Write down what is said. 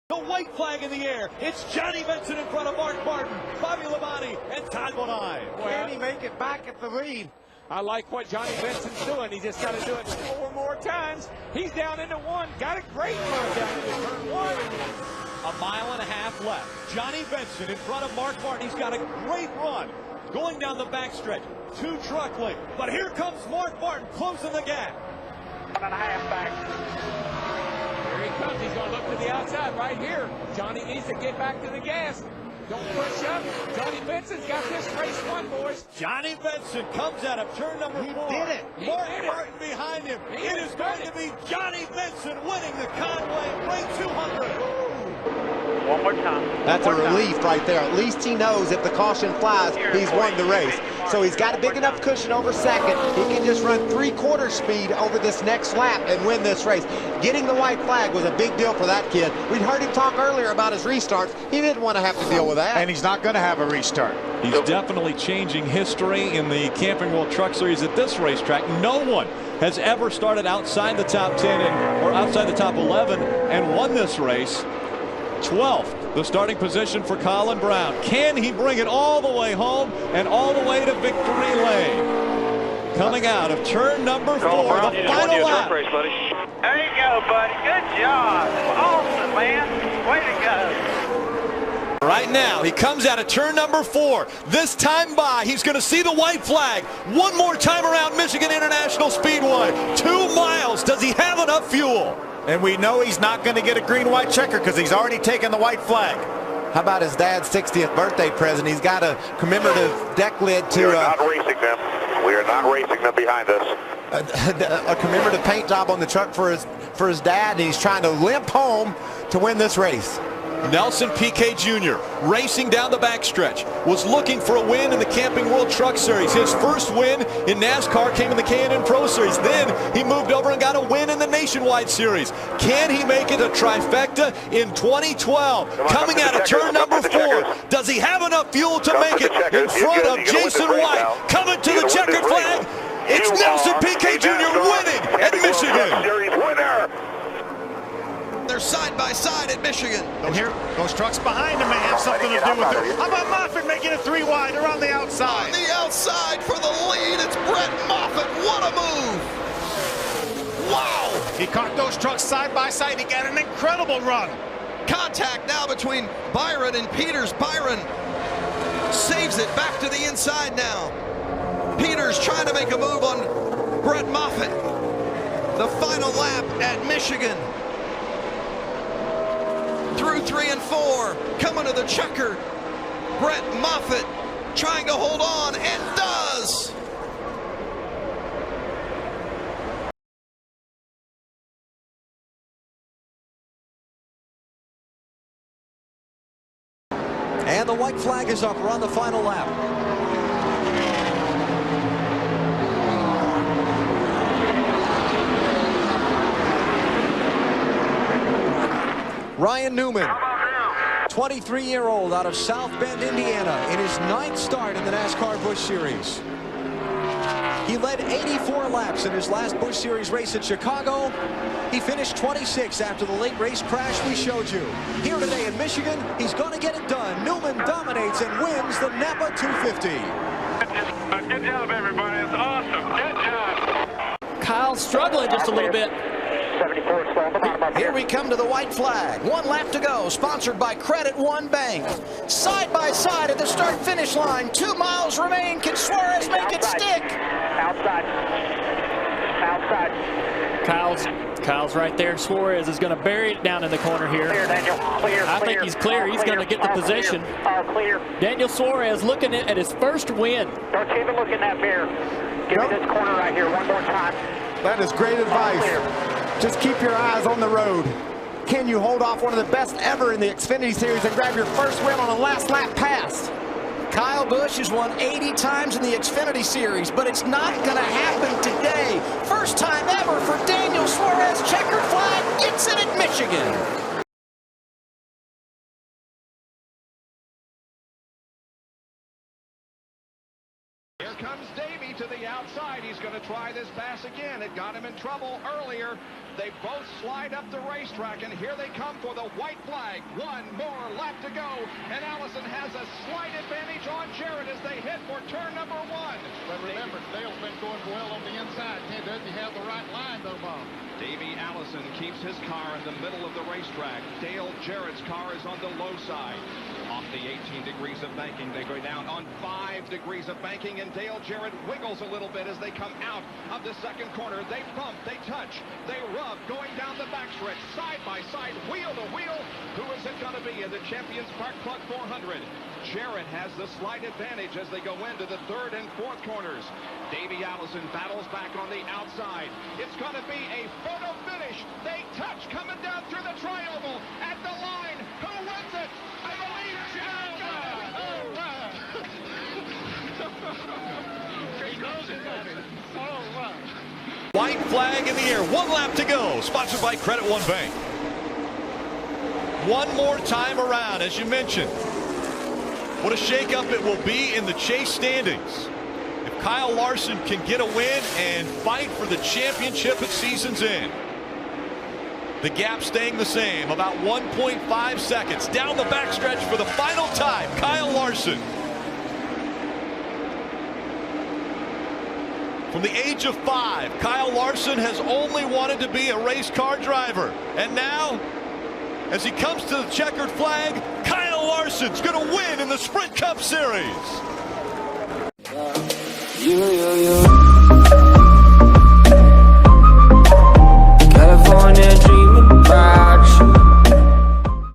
The white flag in the air. It's Johnny Benson in front of Mark Martin, Bobby Labonte, and Todd Bonai. Can he make it back at the lead? I like what Johnny Benson's doing. He just got to do it 4 more times. He's down into one. Got a great run down into turn 1. A mile and a half left. Johnny Benson in front of Mark Martin. He's got a great run going down the backstretch. 2 truck length. But here comes Mark Martin closing the gap. 1.5 back. Here he comes. He's going to look to the outside right here. Johnny needs to get back to the gas. Don't push up. Johnny Benson's got this race won, boys. Johnny Benson comes out of turn number 4. He did it. Mark Martin behind him. It is going to be Johnny Benson winning the Conway Freight 200. One more time. That's a relief right there. At least he knows if the caution flies, he's won the race. So he's got a big enough cushion over second. He can just run 3/4 speed over this next lap and win this race. Getting the white flag was a big deal for that kid. We'd heard him talk earlier about his restarts. He didn't want to have to deal with that. And he's not going to have a restart. He's definitely changing history in the Camping World Truck Series at this racetrack. No one has ever started outside the top 10 or outside the top 11 and won this race. 12th, the starting position for Colin Brown. Can he bring it all the way home and all the way to victory lane? Coming out of turn number 4, the final lap. There you go, buddy. Good job. Awesome, man. Way to go. Right now, he comes out of turn number 4. This time by, he's going to see the white flag. One more time around Michigan International Speedway. 2 miles. Does he have enough fuel? And we know he's not going to get a green-white checker because he's already taken the white flag. How about his dad's 60th birthday present? He's got a commemorative deck lid to... We are not racing them. We are not racing them behind us. A commemorative paint job on the truck for his dad, and he's trying to limp home to win this race. Nelson Piquet Jr. racing down the backstretch, was looking for a win in the Camping World Truck Series. His first win in NASCAR came in the K&N Pro Series. Then he moved over and got a win in the Nationwide Series. Can he make it a trifecta in 2012? Coming out of turn number 4. Does he have enough fuel to make it in front of Jason White? Coming to the checkered flag. It's Nelson Piquet Jr. winning at Michigan. They're side by side at Michigan. And here, those trucks behind him may have something to do with it. How about Moffitt making it 3 wide around the outside? On the outside for the lead, it's Brett Moffitt. What a move. Wow. He caught those trucks side by side. He got an incredible run. Contact now between Byron and Peters. Byron saves it back to the inside now. Peters trying to make a move on Brett Moffitt. The final lap at Michigan. Through 3 and 4, coming to the checker. Brett Moffitt trying to hold on, and does. And the white flag is up. We're on the final lap. Ryan Newman, 23-year-old out of South Bend, Indiana, in his 9th start in the NASCAR Busch Series. He led 84 laps in his last Busch Series race at Chicago. He finished 26th after the late race crash we showed you. Here today in Michigan, he's going to get it done. Newman dominates and wins the Napa 250. Good job, everybody. It's awesome. Good job. Kyle's struggling just a little bit. 74 slow. Here we come to the white flag. 1 lap to go, sponsored by Credit One Bank. Side by side at the start-finish line. 2 miles remain. Can Suárez make it stick? Outside. Kyle's right there. Suárez is going to bury it down in the corner here. Clear, Daniel. Clear. I think he's clear. He's going to get the position. Clear. Daniel Suárez looking at his first win. Don't even look in that mirror. Give me this corner right here one more time. That is great advice. Just keep your eyes on the road. Can you hold off one of the best ever in the Xfinity Series and grab your first win on a last lap pass? Kyle Busch has won 80 times in the Xfinity Series, but it's not going to happen today. First time ever for Daniel Suárez. Checkered flag gets it at Michigan. Here comes Davey to the outside. He's going going to try this pass again. It got him in trouble earlier. They both slide up the racetrack, and here they come for the white flag. One more lap to go, and Allison has a slight advantage on Jarrett as they hit for turn number 1. But remember, Dale's been going well on the inside. Doesn't he have the right line, though, Bob? Davey Allison keeps his car in the middle of the racetrack. Dale Jarrett's car is on the low side. Off the 18 degrees of banking, they go down on 5 degrees of banking, and Dale Jarrett wiggles a little bit as they come out of the second corner. They bump, they touch, they rub, going down the backstretch, side by side, wheel to wheel. Who is it going to be in the Champions Park Plug 400? Jarrett has the slight advantage as they go into the third and fourth corners. Davey Allison battles back on the outside. It's going to be a photo finish. They touch coming down through the triangle at the line. Who wins it? I believe Jarrett. White flag in the air. 1 lap to go. Sponsored by Credit One Bank. One more time around, as you mentioned. What a shakeup it will be in the chase standings. If Kyle Larson can get a win and fight for the championship at season's end. The gap staying the same, about 1.5 seconds. Down the backstretch for the final time, Kyle Larson. From the age of 5, Kyle Larson has only wanted to be a race car driver. And now, as he comes to the checkered flag, Kyle Larson's going to win in the Sprint Cup Series.